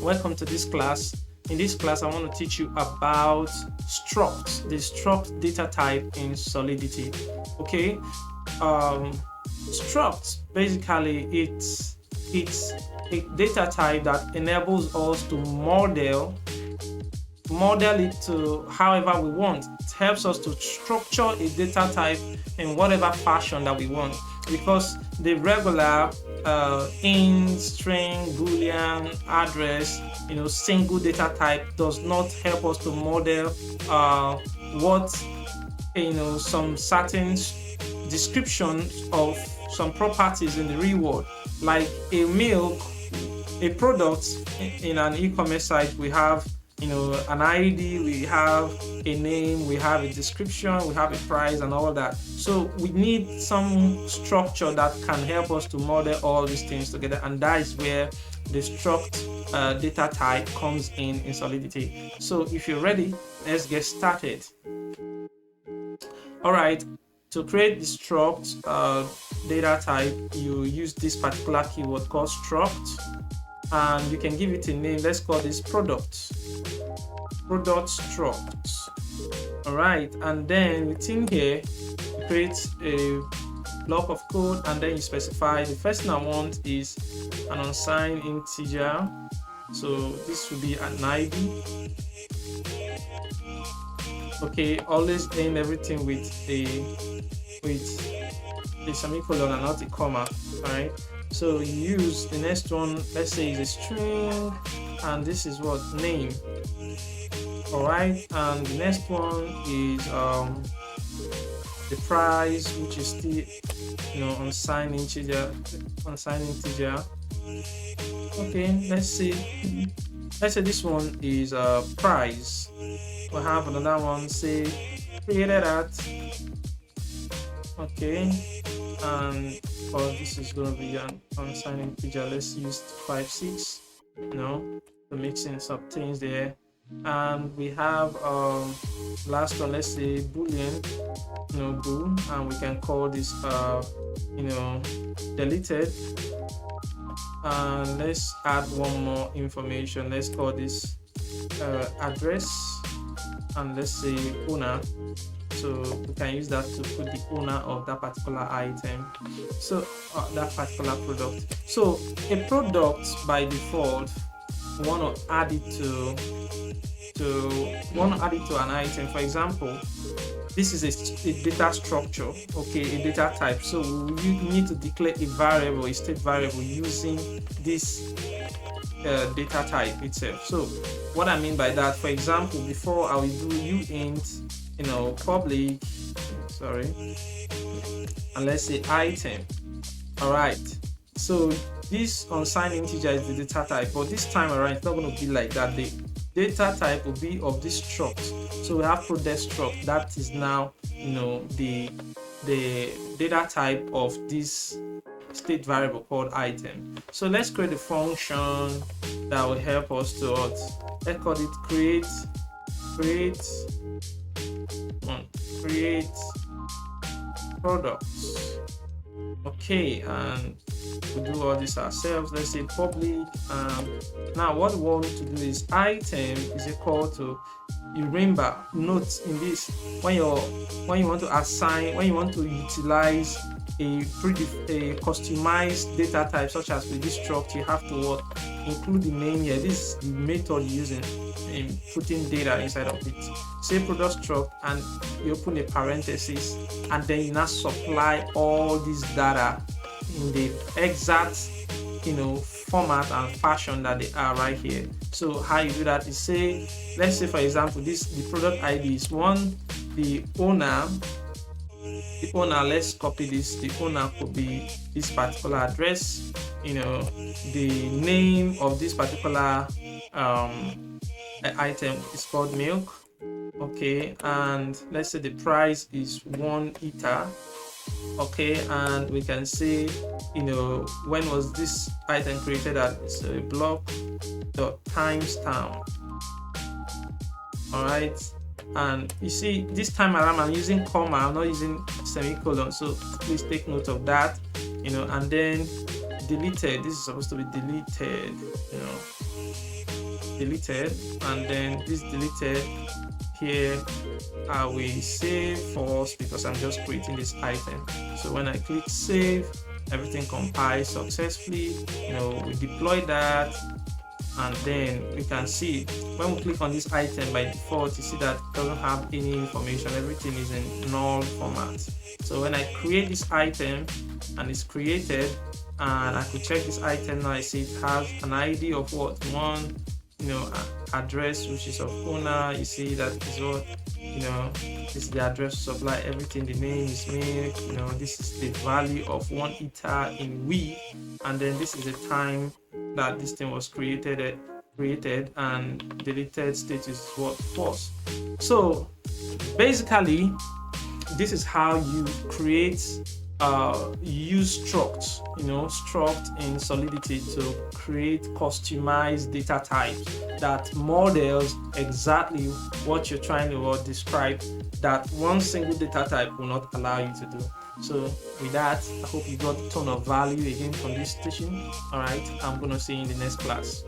welcome to this class. In this class, I want to teach you about Struct, the Struct data type in Solidity. Okay, Struct basically it's a data type that enables us to model it to however we want. It helps us to structure a data type in whatever fashion that we want, because the regular int, string, boolean, address, single data type does not help us to model what some certain descriptions of some properties in the real world, like a milk, a product in an e-commerce site. We have an ID, we have a name, we have a description, we have a price and all that. So we need some structure that can help us to model all these things together, and that is where the struct data type comes in Solidity. So if you're ready, let's get started. All right, to create the struct data type, you use this particular keyword called struct, and you can give it a name. Let's call this product struct. All right, and then within here you create a block of code, and then you specify the first thing I want is an unsigned integer. So this will be an ID. Okay, always end everything with a semicolon and not a comma. All right, so you use the next one, let's say is a string, and this is what name. All right, and the next one is the price, which is still unsigned integer. Okay, let's say this one is price. We'll have another one, say created at. Okay, and this is going to be an unsigned integer. Let's use 56, to mix in some things there. And we have last one, let's say boolean, bool, and we can call this deleted. And let's add one more information. Let's call this address, and let's say owner. So we can use that to put the owner of that particular item, so that particular product. So a product by default, we want to add it to an item. For example, this is a data structure, okay, a data type. So you need to declare a variable, a state variable, using this data type itself. So what I mean by that, for example, before I will do uint, public, and let's say item. All right, so this unsigned integer is the data type, but this time around it's not going to be like that. The data type will be of this struct. So we have product struct, that is now the data type of this state variable called item. So let's create a function that will help us to let's call it create products. Okay, and we do all this ourselves. Let's say public. Now what we want to do is item is equal to, you remember, note in this, when you want to assign, when you want to utilize a customized data type such as with this struct, you have to include the name here. This is the method you're using in putting data inside of it. Say product struct, and you open a parenthesis, and then you now supply all this data in the exact format and fashion that they are right here. So how you do that is, say, let's say for example, the product ID is 1, the owner, let's copy this. The owner could be this particular address, the name of this particular item is called milk. Okay, and let's say the price is 1 ether. Okay, and we can say when was this item created at, so a block dot timestamp. All right, and you see this time around I'm using comma, I'm not using semicolon, so please take note of that. And then deleted, this is supposed to be deleted, deleted, and then this deleted here, I will save first because I'm just creating this item. So when I click save, everything compiles successfully. We deploy that, and then we can see when we click on this item, by default you see that it doesn't have any information, everything is in null format. So when I create this item and it's created, and I could check this item now, I see it has an ID of what, one address, which is of owner. You see that is what, this is the address to supply everything, the name is milk, this is the value of 1 ether in we, and then this is the time that this thing was created, and deleted status is what, false. So basically this is how you create use struct, struct in Solidity to create customized data types that models exactly what you're trying to describe, that one single data type will not allow you to do. So with that, I hope you got a ton of value again from this teaching. All right, I'm gonna see you in the next class.